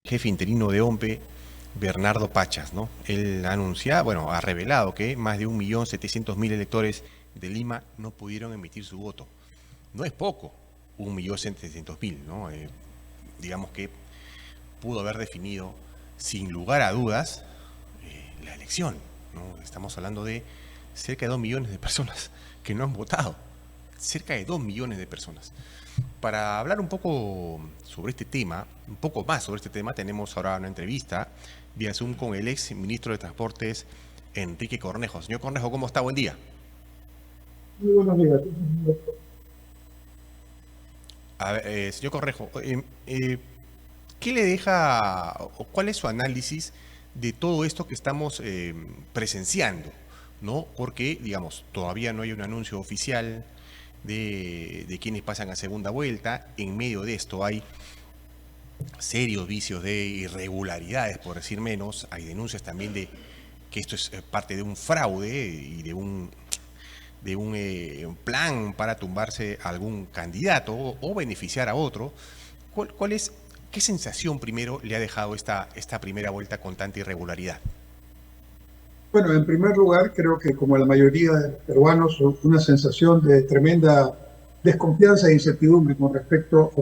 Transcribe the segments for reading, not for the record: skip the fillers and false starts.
Jefe interino de OMPE, Bernardo Pachas, ¿no? Él ha anunciado, bueno, ha revelado que más de 1.700.000 electores de Lima no pudieron emitir su voto. No es poco, 1.700.000, ¿no? Digamos que pudo haber definido, sin lugar a dudas, la elección, ¿no? Estamos hablando de cerca de 2 millones de personas que no han votado. Cerca de 2 millones de personas. Para hablar un poco sobre este tema, un poco más sobre este tema, tenemos ahora una entrevista vía Zoom con el ex ministro de Transportes, Enrique Cornejo. Señor Cornejo, ¿cómo está? Buen día. Muy buenos días. A ver, señor Cornejo, ¿qué le deja o cuál es su análisis de todo esto que estamos presenciando? ¿No? Porque, digamos, todavía no hay un anuncio oficial de quienes pasan a segunda vuelta. En medio de esto hay serios vicios de irregularidades, por decir menos. Hay denuncias también de que esto es parte de un fraude y de un plan para tumbarse a algún candidato o beneficiar a otro. ¿Qué sensación primero le ha dejado esta primera vuelta con tanta irregularidad? Bueno, en primer lugar, creo que como la mayoría de los peruanos, una sensación de tremenda desconfianza e incertidumbre con respecto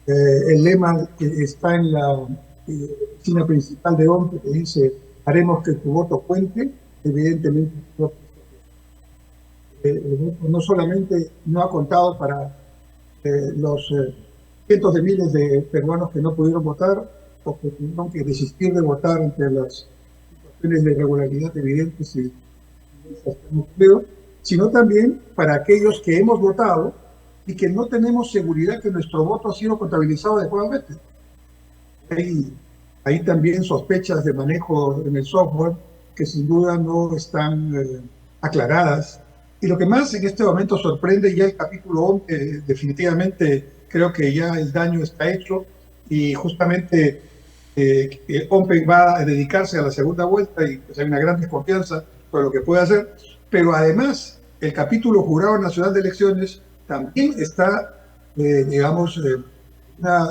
el lema que está en la oficina principal de OMPE que dice haremos que tu voto cuente, evidentemente el voto no solamente no ha contado para los cientos de miles de peruanos que no pudieron votar o que tuvieron que desistir de votar entre las situaciones de irregularidad evidentes y creo, sino también para aquellos que hemos votado y que no tenemos seguridad que nuestro voto ha sido contabilizado adecuadamente. Hay también sospechas de manejo en el software que sin duda no están aclaradas. Y lo que más en este momento sorprende, ya el capítulo 11, definitivamente creo que ya el daño está hecho y justamente OMPE va a dedicarse a la segunda vuelta y pues hay una gran desconfianza por lo que puede hacer, pero además el capítulo Jurado Nacional de Elecciones también está, digamos, una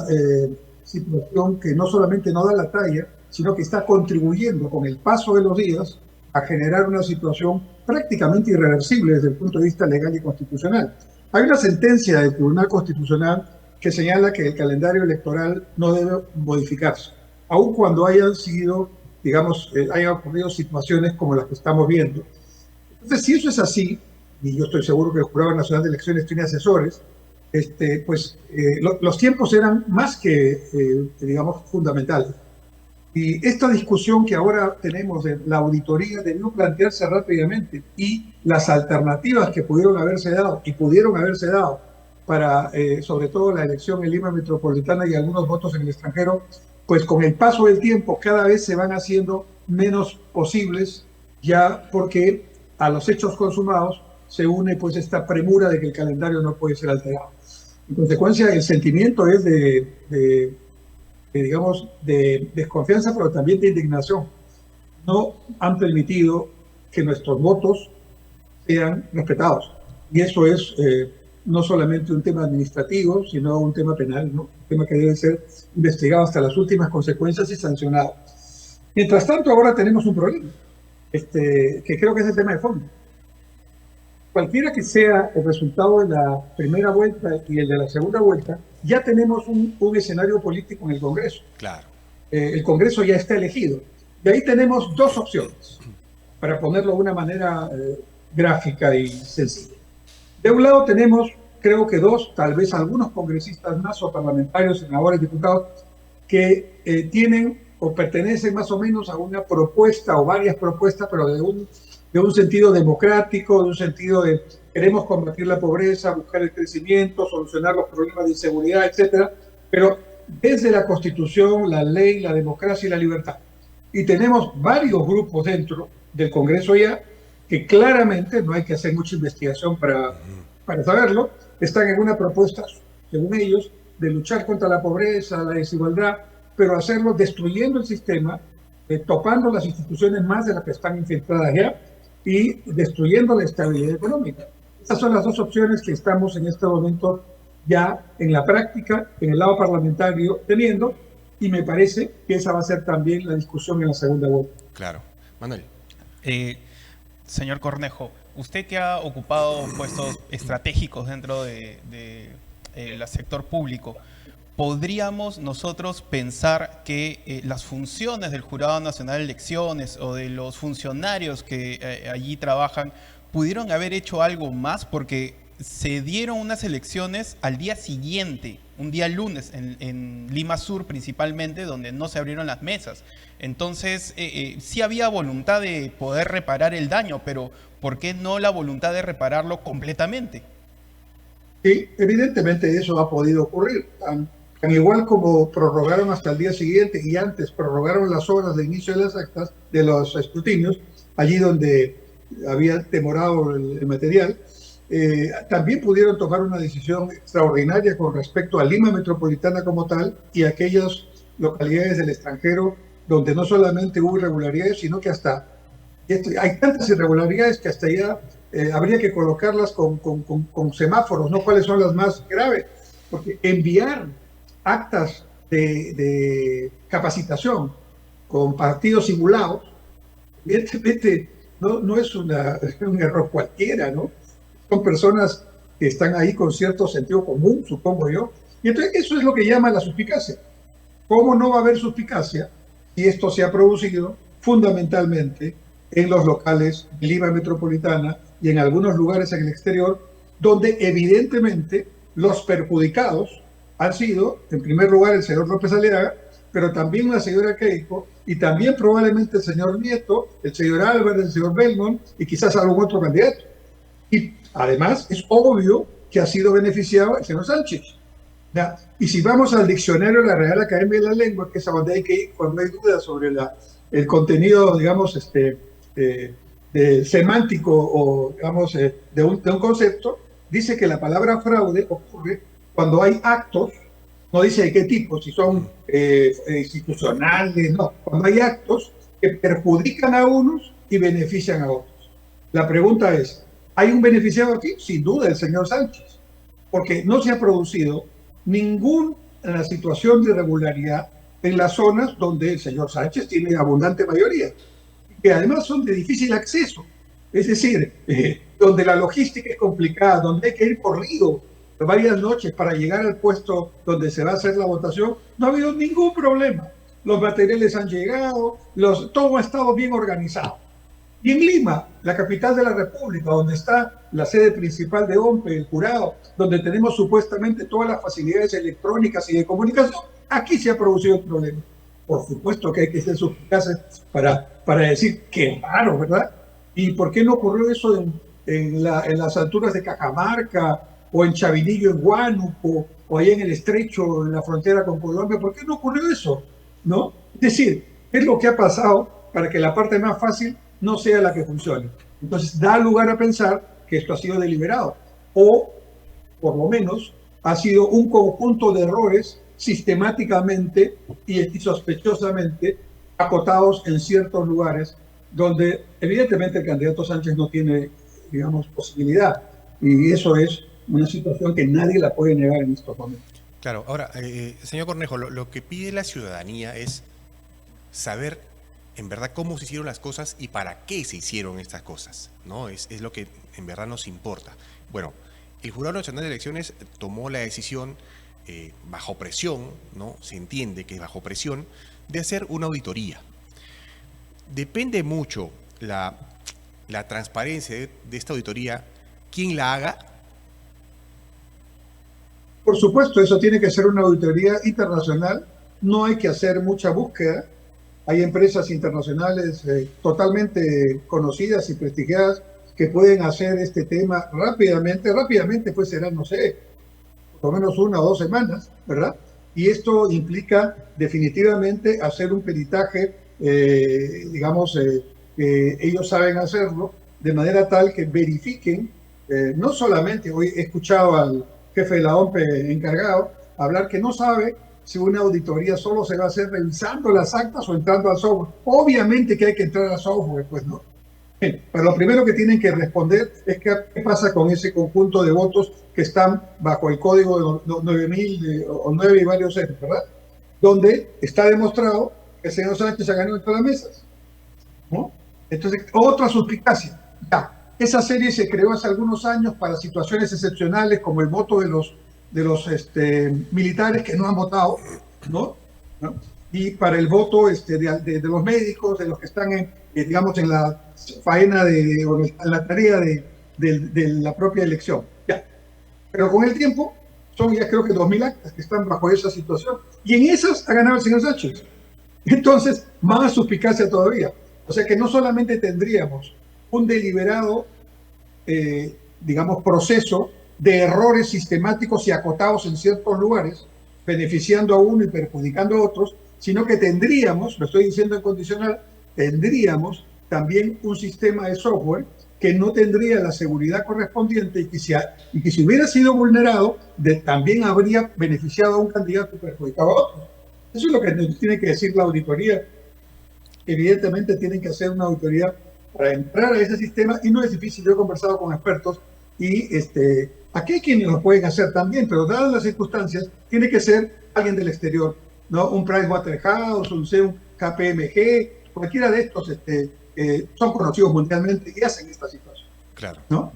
situación que no solamente no da la talla, sino que está contribuyendo con el paso de los días a generar una situación prácticamente irreversible desde el punto de vista legal y constitucional. Hay una sentencia del Tribunal Constitucional que señala que el calendario electoral no debe modificarse, aun cuando hayan sido, digamos, hayan ocurrido situaciones como las que estamos viendo. Entonces, si eso es así, y yo estoy seguro que el Jurado Nacional de Elecciones tiene asesores, pues los tiempos eran más que, digamos, fundamentales. Y esta discusión que ahora tenemos de la auditoría debió plantearse rápidamente y las alternativas que pudieron haberse dado y pudieron haberse dado para, sobre todo, la elección en Lima Metropolitana y algunos votos en el extranjero, pues con el paso del tiempo cada vez se van haciendo menos posibles ya porque a los hechos consumados se une pues esta premura de que el calendario no puede ser alterado. En consecuencia, el sentimiento es digamos, de desconfianza, pero también de indignación. No han permitido que nuestros votos sean respetados. Y eso es no solamente un tema administrativo, sino un tema penal, ¿no? Un tema que debe ser investigado hasta las últimas consecuencias y sancionado. Mientras tanto, ahora tenemos un problema, que creo que es el tema de fondo. Cualquiera que sea el resultado de la primera vuelta y el de la segunda vuelta, ya tenemos un escenario político en el Congreso. Claro. El Congreso ya está elegido. Y ahí tenemos dos opciones, para ponerlo de una manera gráfica y sencilla. De un lado tenemos, creo que dos, tal vez algunos congresistas más o parlamentarios, senadores, diputados, que tienen o pertenecen más o menos a una propuesta o varias propuestas, pero de un sentido democrático, de un sentido de queremos combatir la pobreza, buscar el crecimiento, solucionar los problemas de inseguridad, etcétera, pero desde la Constitución, la ley, la democracia y la libertad. Y tenemos varios grupos dentro del Congreso ya que claramente, no hay que hacer mucha investigación para saberlo, están en una propuesta, según ellos, de luchar contra la pobreza, la desigualdad, pero hacerlo destruyendo el sistema, topando las instituciones más de las que están infiltradas ya y destruyendo la estabilidad económica. Estas son las dos opciones que estamos en este momento ya en la práctica, en el lado parlamentario, teniendo, y me parece que esa va a ser también la discusión en la segunda vuelta. Claro. Manuel. Señor Cornejo, usted que ha ocupado puestos estratégicos dentro del sector público, ¿podríamos nosotros pensar que las funciones del Jurado Nacional de Elecciones o de los funcionarios que allí trabajan pudieron haber hecho algo más? Porque se dieron unas elecciones al día siguiente, un día lunes, en Lima Sur principalmente, donde no se abrieron las mesas. Entonces, sí había voluntad de poder reparar el daño, pero ¿por qué no la voluntad de repararlo completamente? Sí, evidentemente eso ha podido ocurrir. Tan igual como prorrogaron hasta el día siguiente y antes prorrogaron las horas de inicio de las actas, de los escrutinios, allí donde había demorado el material, también pudieron tomar una decisión extraordinaria con respecto a Lima Metropolitana como tal y aquellas localidades del extranjero donde no solamente hubo irregularidades, sino que hasta hay tantas irregularidades que hasta ya habría que colocarlas con semáforos, ¿no? ¿Cuáles son las más graves? Porque enviar actas de capacitación con partidos simulados, evidentemente no es un error cualquiera, ¿no? Son personas que están ahí con cierto sentido común, supongo yo. Y entonces eso es lo que llama la suspicacia. ¿Cómo no va a haber suspicacia si esto se ha producido fundamentalmente en los locales de Lima Metropolitana y en algunos lugares en el exterior, donde evidentemente los perjudicados han sido, en primer lugar, el señor López Aliaga, pero también la señora Keiko, y también probablemente el señor Nieto, el señor Álvarez, el señor Belmont, y quizás algún otro candidato. Y además es obvio que ha sido beneficiado el señor Sánchez. ¿Ya? Y si vamos al diccionario de la Real Academia de la Lengua, que es a donde hay que ir cuando hay dudas sobre el contenido, digamos, semántico o, digamos, de un concepto, dice que la palabra fraude ocurre cuando hay actos, no dice de qué tipo, si son institucionales, no, cuando hay actos que perjudican a unos y benefician a otros. La pregunta es, ¿hay un beneficiado aquí? Sin duda, el señor Sánchez, porque no se ha producido ninguna situación de irregularidad en las zonas donde el señor Sánchez tiene abundante mayoría, que además son de difícil acceso, es decir, donde la logística es complicada, donde hay que ir por río varias noches para llegar al puesto donde se va a hacer la votación, no ha habido ningún problema. Los materiales han llegado, todo ha estado bien organizado. Y en Lima, la capital de la República, donde está la sede principal de OMPE, el jurado, donde tenemos supuestamente todas las facilidades electrónicas y de comunicación, aquí se ha producido el problema. Por supuesto que hay que ser suspicaces para decir qué raro, ¿verdad? ¿Y por qué no ocurrió eso en las alturas de Cajamarca o en Chavinillo, en Huánuco, o allá en el Estrecho, en la frontera con Colombia? ¿Por qué no ocurrió eso? ¿No? Es decir, ¿qué es lo que ha pasado para que la parte más fácil no sea la que funcione? Entonces da lugar a pensar que esto ha sido deliberado o por lo menos ha sido un conjunto de errores sistemáticamente y sospechosamente acotados en ciertos lugares donde evidentemente el candidato Sánchez no tiene, digamos, posibilidad, y eso es una situación que nadie la puede negar en estos momentos. Claro, ahora, señor Cornejo, lo que pide la ciudadanía es saber en verdad cómo se hicieron las cosas y para qué se hicieron estas cosas, ¿no? Es lo que en verdad nos importa. Bueno, el Jurado Nacional de Elecciones tomó la decisión bajo presión, ¿no? Se entiende que es bajo presión, de hacer una auditoría. Depende mucho la transparencia de esta auditoría, quién la haga. Por supuesto, eso tiene que ser una auditoría internacional, no hay que hacer mucha búsqueda. Hay empresas internacionales totalmente conocidas y prestigiadas que pueden hacer este tema rápidamente, pues serán, no sé, por lo menos 1 o 2 semanas, ¿verdad? Y esto implica definitivamente hacer un peritaje, digamos, que ellos saben hacerlo, de manera tal que verifiquen, no solamente, hoy he escuchado al jefe de la OMPE encargado hablar que no sabe si una auditoría solo se va a hacer revisando las actas o entrando al software. Obviamente que hay que entrar al software, pues no. Pero lo primero que tienen que responder es qué pasa con ese conjunto de votos que están bajo el código de 9000 o 9 y varios ceros, ¿verdad? donde está demostrado que el señor Sánchez ha ganado en todas las mesas, ¿no? Entonces, otra suspicacia. Ya, esa serie se creó hace algunos años para situaciones excepcionales, como el voto de los militares que no han votado, ¿no? ¿No? Y para el voto de los médicos, de los que están digamos, en la faena o en la tarea de la propia elección. Ya. Pero con el tiempo, son ya creo que 2.000 actas que están bajo esa situación. Y en esas ha ganado el señor Sánchez. Entonces, más suspicacia todavía. O sea que no solamente tendríamos un deliberado, digamos, proceso de errores sistemáticos y acotados en ciertos lugares, beneficiando a uno y perjudicando a otros, sino que tendríamos, lo estoy diciendo en condicional, tendríamos también un sistema de software que no tendría la seguridad correspondiente y que si hubiera sido vulnerado, también habría beneficiado a un candidato y perjudicado a otro. Eso es lo que nos tiene que decir la auditoría. Evidentemente tienen que hacer una auditoría para entrar a ese sistema y no es difícil. Yo he conversado con expertos y aquí hay quienes lo pueden hacer también, pero dadas las circunstancias, tiene que ser alguien del exterior, ¿no? Un Pricewaterhouse, un KPMG, cualquiera de estos son conocidos mundialmente y hacen esta situación. Claro. ¿No?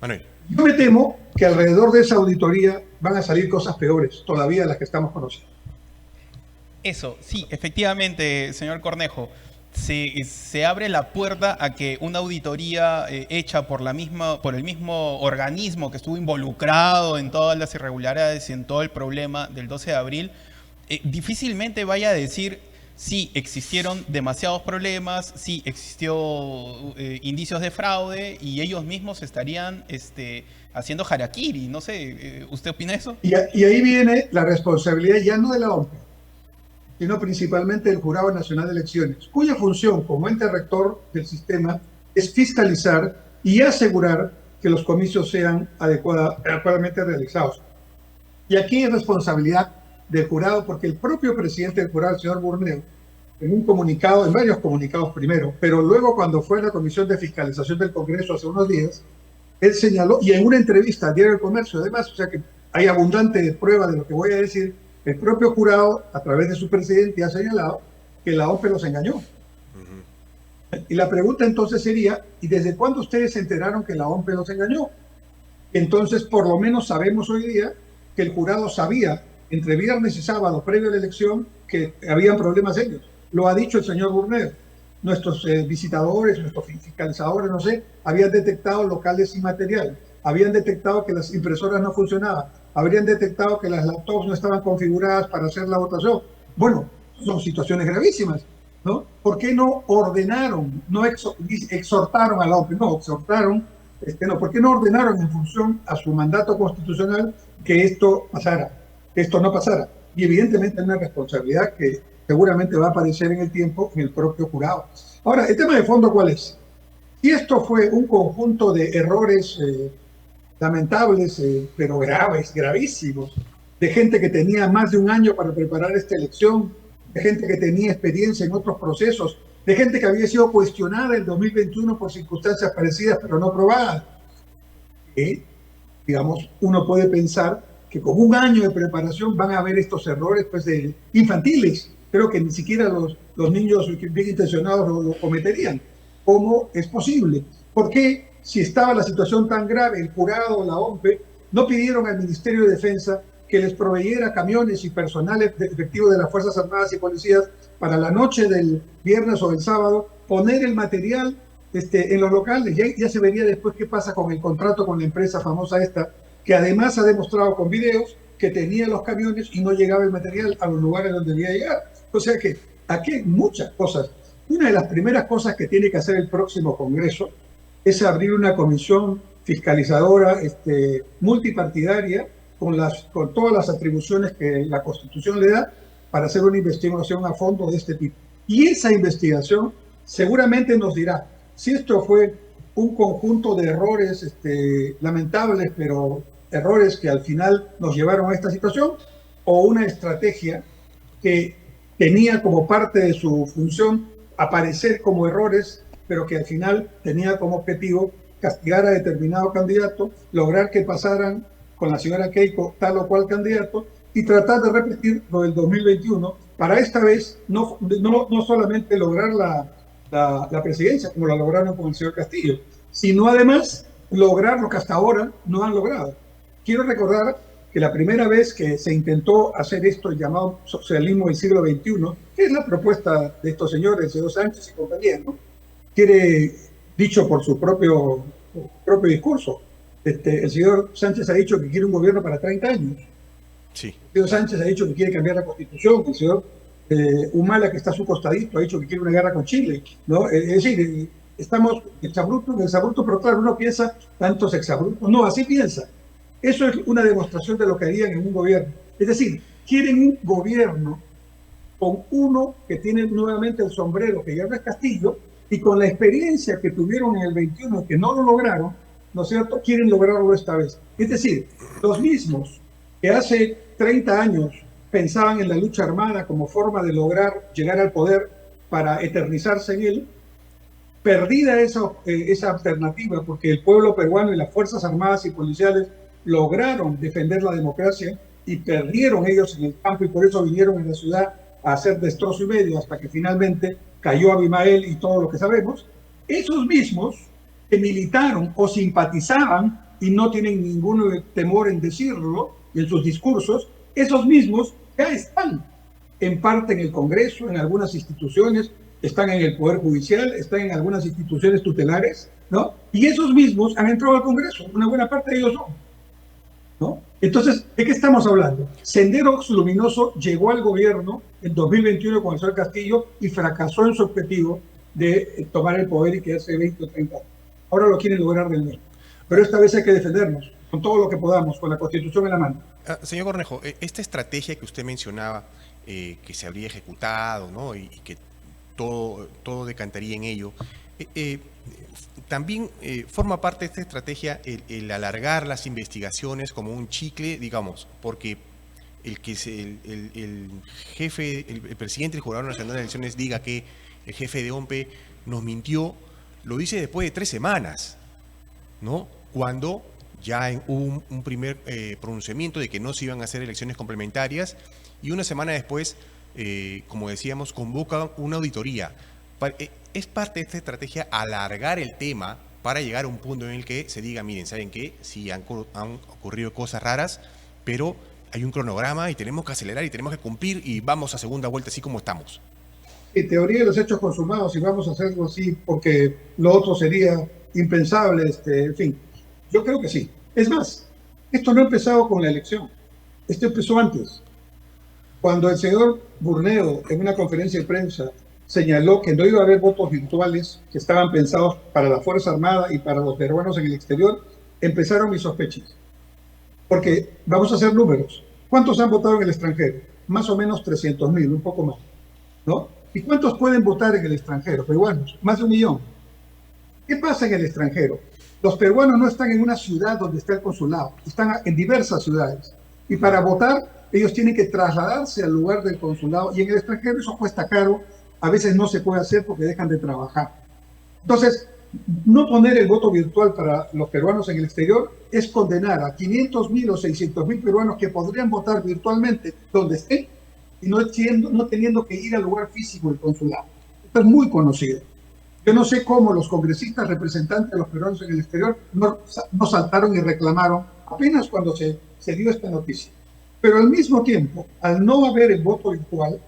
Manuel. Yo me temo que alrededor de esa auditoría van a salir cosas peores todavía de las que estamos conociendo. Eso, sí, efectivamente, señor Cornejo, se abre la puerta a que una auditoría hecha por el mismo organismo que estuvo involucrado en todas las irregularidades y en todo el problema del 12 de abril, difícilmente vaya a decir sí, existieron demasiados problemas, sí, existió indicios de fraude y ellos mismos estarían haciendo harakiri. No sé, ¿usted opina eso? Y ahí viene la responsabilidad ya no de la OMP, sino principalmente del Jurado Nacional de Elecciones, cuya función como ente rector del sistema es fiscalizar y asegurar que los comicios sean adecuadamente realizados. Y aquí es responsabilidad del jurado, porque el propio presidente del jurado, el señor Burneo, en un comunicado, en varios comunicados primero, pero luego cuando fue a la Comisión de Fiscalización del Congreso hace unos días, él señaló, y en una entrevista al Diario del Comercio, además, o sea que hay abundante prueba de lo que voy a decir, el propio jurado, a través de su presidente, ha señalado que la OMP los engañó. Y la pregunta entonces sería, ¿y desde cuándo ustedes se enteraron que la OMP los engañó? Entonces, por lo menos sabemos hoy día que el jurado sabía, entre viernes y sábado, previo a la elección, que habían problemas ellos. Lo ha dicho el señor Burneo. Nuestros visitadores, nuestros fiscalizadores, no sé, habían detectado locales sin material, habían detectado que las impresoras no funcionaban, habrían detectado que las laptops no estaban configuradas para hacer la votación. Bueno, son situaciones gravísimas, ¿no? ¿Por qué no ordenaron, no exhortaron a la OMP, no, exhortaron, ¿por qué no ordenaron en función a su mandato constitucional que esto pasara, que esto no pasara? Y evidentemente hay una responsabilidad que seguramente va a aparecer en el tiempo en el propio jurado. Ahora, el tema de fondo, ¿cuál es? Si esto fue un conjunto de errores lamentables, pero graves, gravísimos, de gente que tenía más de un año para preparar esta elección, de gente que tenía experiencia en otros procesos, de gente que había sido cuestionada en 2021 por circunstancias parecidas pero no probadas. Digamos, uno puede pensar que con un año de preparación van a haber estos errores pues, infantiles. Creo que ni siquiera los niños bien intencionados lo cometerían. ¿Cómo es posible? ¿Por qué, si estaba la situación tan grave, el jurado, la OMP, no pidieron al Ministerio de Defensa que les proveyera camiones y personal efectivo de las Fuerzas Armadas y Policías para la noche del viernes o del sábado, poner el material en los locales? Ya se vería después qué pasa con el contrato con la empresa famosa esta, que además ha demostrado con videos que tenía los camiones y no llegaba el material a los lugares donde debía llegar. O sea que aquí hay muchas cosas. Una de las primeras cosas que tiene que hacer el próximo Congreso es abrir una comisión fiscalizadora multipartidaria con todas las atribuciones que la Constitución le da para hacer una investigación a fondo de este tipo. Y esa investigación seguramente nos dirá si esto fue un conjunto de errores lamentables, pero errores que al final nos llevaron a esta situación, o una estrategia que tenía como parte de su función aparecer como errores, pero que al final tenía como objetivo castigar a determinado candidato, lograr que pasaran con la señora Keiko tal o cual candidato y tratar de repetir lo del 2021 para esta vez no solamente lograr la presidencia como la lograron con el señor Castillo, sino además lograr lo que hasta ahora no han logrado. Quiero recordar que la primera vez que se intentó hacer esto llamado socialismo del siglo XXI, que es la propuesta de estos señores, de Sánchez y compañía, ¿no? Quiere, dicho por su propio discurso, el señor Sánchez ha dicho que quiere un gobierno para 30 años. Sí. El señor Sánchez ha dicho que quiere cambiar la Constitución. El señor Humala, que está a su costadito, ha dicho que quiere una guerra con Chile, ¿no? Es decir, estamos en el exabrupto, pero claro, uno piensa tantos exabruptos. No, así piensa. Eso es una demostración de lo que harían en un gobierno. Es decir, quieren un gobierno con uno que tiene nuevamente el sombrero, que ya no es Castillo, y con la experiencia que tuvieron en el 21, que no lo lograron, ¿no es cierto?, quieren lograrlo esta vez. Es decir, los mismos que hace 30 años pensaban en la lucha armada como forma de lograr llegar al poder para eternizarse en él, perdida esa alternativa, porque el pueblo peruano y las Fuerzas Armadas y Policiales lograron defender la democracia y perdieron ellos en el campo, y por eso vinieron en la ciudad a hacer destrozo y medio hasta que finalmente cayó Abimael y todo lo que sabemos. Esos mismos que militaron o simpatizaban, y no tienen ningún temor en decirlo en sus discursos, esos mismos ya están en parte en el Congreso, en algunas instituciones, están en el Poder Judicial, están en algunas instituciones tutelares, ¿no? Y esos mismos han entrado al Congreso, una buena parte de ellos son, ¿no? Entonces, ¿de qué estamos hablando? Sendero Luminoso llegó al gobierno en 2021 con el señor Castillo y fracasó en su objetivo de tomar el poder y quedarse 20 o 30 años. Ahora lo quieren lograr de nuevo. Pero esta vez hay que defendernos con todo lo que podamos, con la Constitución en la mano. Señor Cornejo, esta estrategia que usted mencionaba, que se habría ejecutado, ¿no?, y que todo decantaría en ello, también forma parte de esta estrategia el alargar las investigaciones como un chicle, digamos, porque el jefe, el presidente del Jurado Nacional de Elecciones diga que el jefe de OMPE nos mintió, lo dice después de 3 semanas, ¿no?, cuando ya hubo un primer pronunciamiento de que no se iban a hacer elecciones complementarias, y una semana después, como decíamos, convoca una auditoría. Es parte de esta estrategia alargar el tema para llegar a un punto en el que se diga, miren, ¿saben qué? Sí, han ocurrido cosas raras, pero hay un cronograma y tenemos que acelerar y tenemos que cumplir y vamos a segunda vuelta así como estamos. En teoría de los hechos consumados, y vamos a hacerlo así porque lo otro sería impensable, en fin. Yo creo que sí. Es más, esto no ha empezado con la elección. Esto empezó antes. Cuando el señor Burneo, en una conferencia de prensa, señaló que no iba a haber votos virtuales que estaban pensados para la Fuerza Armada y para los peruanos en el exterior, empezaron mis sospechas. Porque vamos a hacer números. ¿Cuántos han votado en el extranjero? Más o menos 300.000, un poco más, ¿no? ¿Y cuántos pueden votar en el extranjero? Peruanos, más de 1 millón. ¿Qué pasa en el extranjero? Los peruanos no están en una ciudad donde está el consulado, están en diversas ciudades. Y para votar, ellos tienen que trasladarse al lugar del consulado. Y en el extranjero eso cuesta caro, a veces no se puede hacer porque dejan de trabajar. Entonces, no poner el voto virtual para los peruanos en el exterior es condenar a 500.000 o 600.000 peruanos que podrían votar virtualmente donde estén y no teniendo que ir al lugar físico del consulado. Esto es muy conocido. Yo no sé cómo los congresistas representantes de los peruanos en el exterior no saltaron y reclamaron apenas cuando se dio esta noticia. Pero al mismo tiempo, al no haber el voto virtual,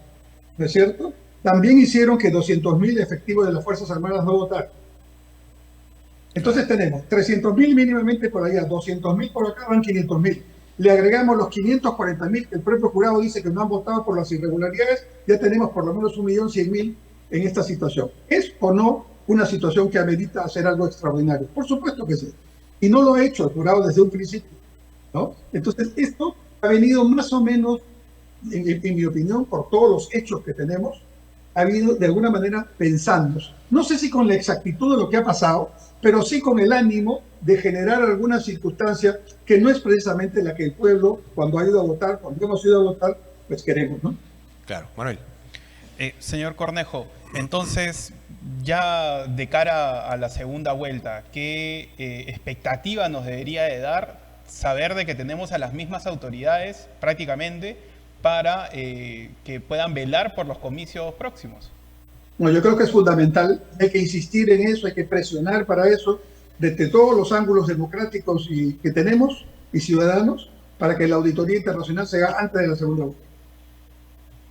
¿no es cierto?, también hicieron que 200.000 efectivos de las Fuerzas Armadas no votaran. Entonces tenemos 300.000 mínimamente por allá, 200.000 por acá, van 500.000. Le agregamos los 540.000 que el propio jurado dice que no han votado por las irregularidades, ya tenemos por lo menos 1.100.000 en esta situación. ¿Es o no una situación que amerita hacer algo extraordinario? Por supuesto que sí. Y no lo ha hecho el jurado desde un principio, ¿no? Entonces esto ha venido más o menos, en mi opinión, por todos los hechos que tenemos, ha habido de alguna manera pensando. No sé si con la exactitud de lo que ha pasado, pero sí con el ánimo de generar alguna circunstancia que no es precisamente la que el pueblo, cuando ha ido a votar, cuando hemos ido a votar, pues queremos, ¿no? Claro, Manuel. Señor Cornejo, entonces, ya de cara a la segunda vuelta, ¿qué expectativa nos debería de dar saber de que tenemos a las mismas autoridades prácticamente para que puedan velar por los comicios próximos. No, yo creo que es fundamental, hay que insistir en eso, hay que presionar para eso, desde todos los ángulos democráticos que tenemos y ciudadanos, para que la auditoría internacional se haga antes de la segunda vuelta.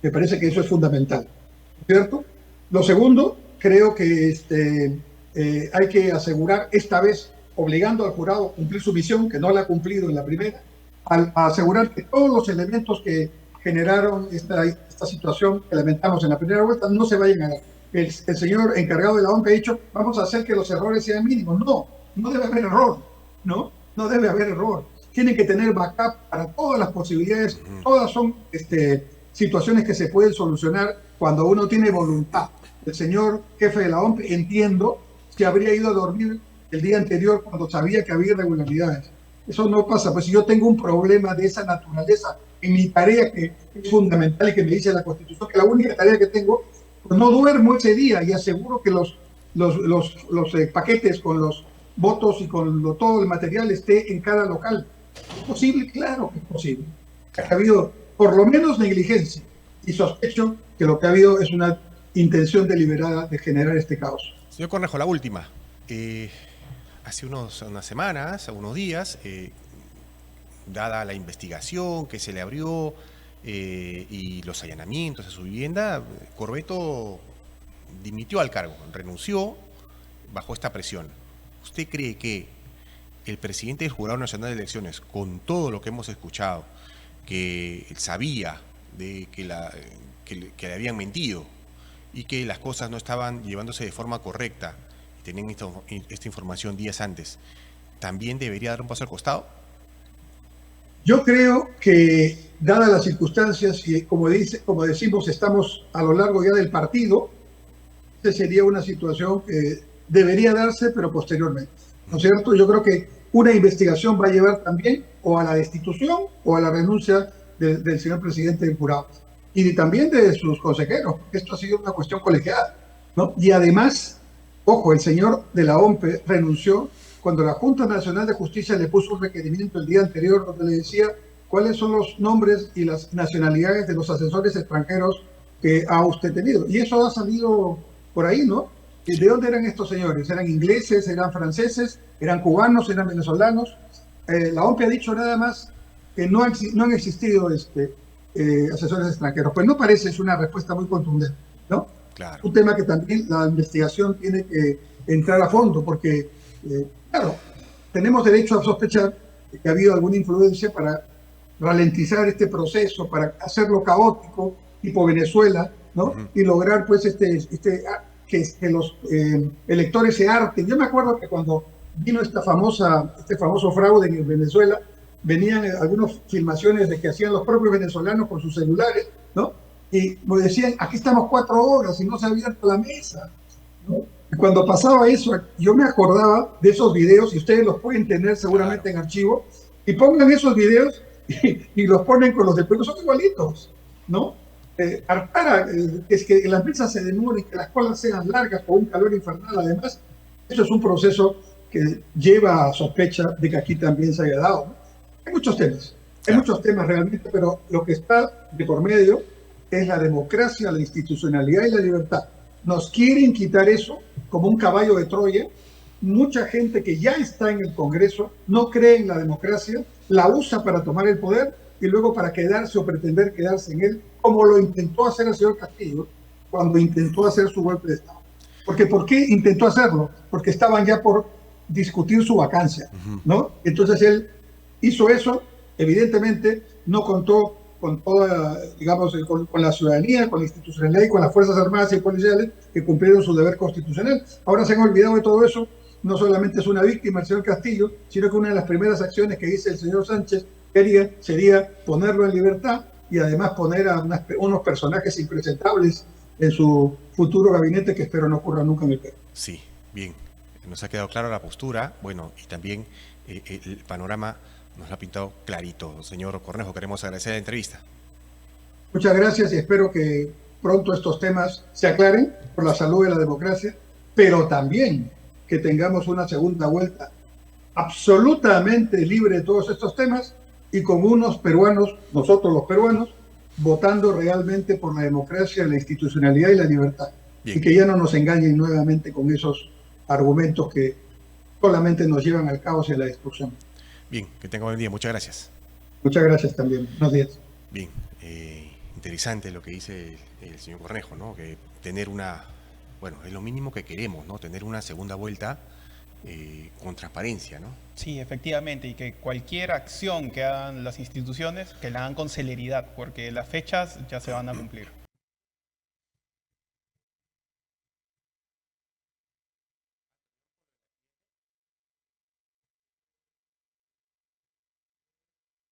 Me parece que eso es fundamental, ¿cierto? Lo segundo, creo que hay que asegurar esta vez, obligando al jurado a cumplir su misión, que no la ha cumplido en la primera, a asegurar que todos los elementos que generaron esta situación que lamentamos en la primera vuelta no se vayan a dar. El señor encargado de la OMP ha dicho, vamos a hacer que los errores sean mínimos. No debe haber error, no debe haber error. Tienen que tener backup para todas las posibilidades, todas son situaciones que se pueden solucionar cuando uno tiene voluntad. El señor jefe de la OMP, entiendo, que habría ido a dormir el día anterior cuando sabía que había irregularidades. Eso no pasa, pues si yo tengo un problema de esa naturaleza en mi tarea, que es fundamental y que me dice la Constitución, que la única tarea que tengo, pues no duermo ese día y aseguro que los paquetes con los votos y con todo el material esté en cada local. ¿Es posible? Claro que es posible. Ha habido por lo menos negligencia y sospecho que lo que ha habido es una intención deliberada de generar este caos. Señor Cornejo, la última. Hace unas semanas, unos días, dada la investigación que se le abrió y los allanamientos a su vivienda, Corbeto dimitió al cargo, renunció bajo esta presión. ¿Usted cree que el presidente del Jurado Nacional de Elecciones, con todo lo que hemos escuchado, que sabía de que le habían mentido y que las cosas no estaban llevándose de forma correcta, y tenían esta información días antes, también debería dar un paso al costado? Yo creo que, dadas las circunstancias, y como decimos, estamos a lo largo ya del partido, esa sería una situación que debería darse, pero posteriormente, ¿no es cierto? Yo creo que una investigación va a llevar también o a la destitución o a la renuncia del señor presidente del jurado y también de sus consejeros, porque esto ha sido una cuestión colegiada, ¿no? Y además, ojo, el señor de la OMP renunció cuando la Junta Nacional de Justicia le puso un requerimiento el día anterior donde le decía cuáles son los nombres y las nacionalidades de los asesores extranjeros que ha usted tenido. Y eso ha salido por ahí, ¿no? ¿De dónde eran estos señores? ¿Eran ingleses? ¿Eran franceses? ¿Eran cubanos? ¿Eran venezolanos? La OMP ha dicho nada más que no han existido asesores extranjeros. Pues no parece, es una respuesta muy contundente, ¿no? Claro. Un tema que también la investigación tiene que entrar a fondo, porque, claro, tenemos derecho a sospechar que ha habido alguna influencia para ralentizar este proceso, para hacerlo caótico, tipo Venezuela, ¿no? Y lograr, pues, que los electores se harten. Yo me acuerdo que cuando vino este famoso fraude en Venezuela, venían algunas filmaciones de que hacían los propios venezolanos con sus celulares, ¿no? Y me decían, aquí estamos 4 horas y no se ha abierto la mesa, ¿no? Y cuando pasaba eso, yo me acordaba de esos videos, y ustedes los pueden tener seguramente en archivo, y pongan esos videos y los ponen con los de Perú, son igualitos, ¿no? Es que las mesas se demoren, que las colas sean largas con un calor infernal. Además, eso es un proceso que lleva a sospecha de que aquí también se haya dado, ¿no? Hay muchos temas realmente, pero lo que está de por medio es la democracia, la institucionalidad y la libertad. Nos quieren quitar eso como un caballo de Troya. Mucha gente que ya está en el Congreso no cree en la democracia, la usa para tomar el poder y luego para quedarse o pretender quedarse en él, como lo intentó hacer el señor Castillo cuando intentó hacer su golpe de Estado. Porque ¿por qué intentó hacerlo? Porque estaban ya por discutir su vacancia, ¿no? Entonces él hizo eso, evidentemente no contó con toda, digamos, con la ciudadanía, con la institucionalidad y con las Fuerzas Armadas y Policiales que cumplieron su deber constitucional. Ahora se han olvidado de todo eso. No solamente es una víctima el señor Castillo, sino que una de las primeras acciones que dice el señor Sánchez sería ponerlo en libertad y además poner a unos personajes impresentables en su futuro gabinete, que espero no ocurra nunca en el Perú. Sí, bien. Nos ha quedado clara la postura, bueno, y también el panorama nos lo ha pintado clarito. Señor Cornejo, queremos agradecer la entrevista. Muchas gracias y espero que pronto estos temas se aclaren por la salud de la democracia, pero también que tengamos una segunda vuelta absolutamente libre de todos estos temas y con unos peruanos, nosotros los peruanos, votando realmente por la democracia, la institucionalidad y la libertad. Bien. Y que ya no nos engañen nuevamente con esos argumentos que solamente nos llevan al caos y a la destrucción. Bien, que tenga buen día. Muchas gracias. Muchas gracias también. Buenos días. Bien, interesante lo que dice el señor Cornejo, ¿no? Que tener una, bueno, es lo mínimo que queremos, ¿no? Tener una segunda vuelta con transparencia, ¿no? Sí, efectivamente, y que cualquier acción que hagan las instituciones, que la hagan con celeridad, porque las fechas ya se van a cumplir.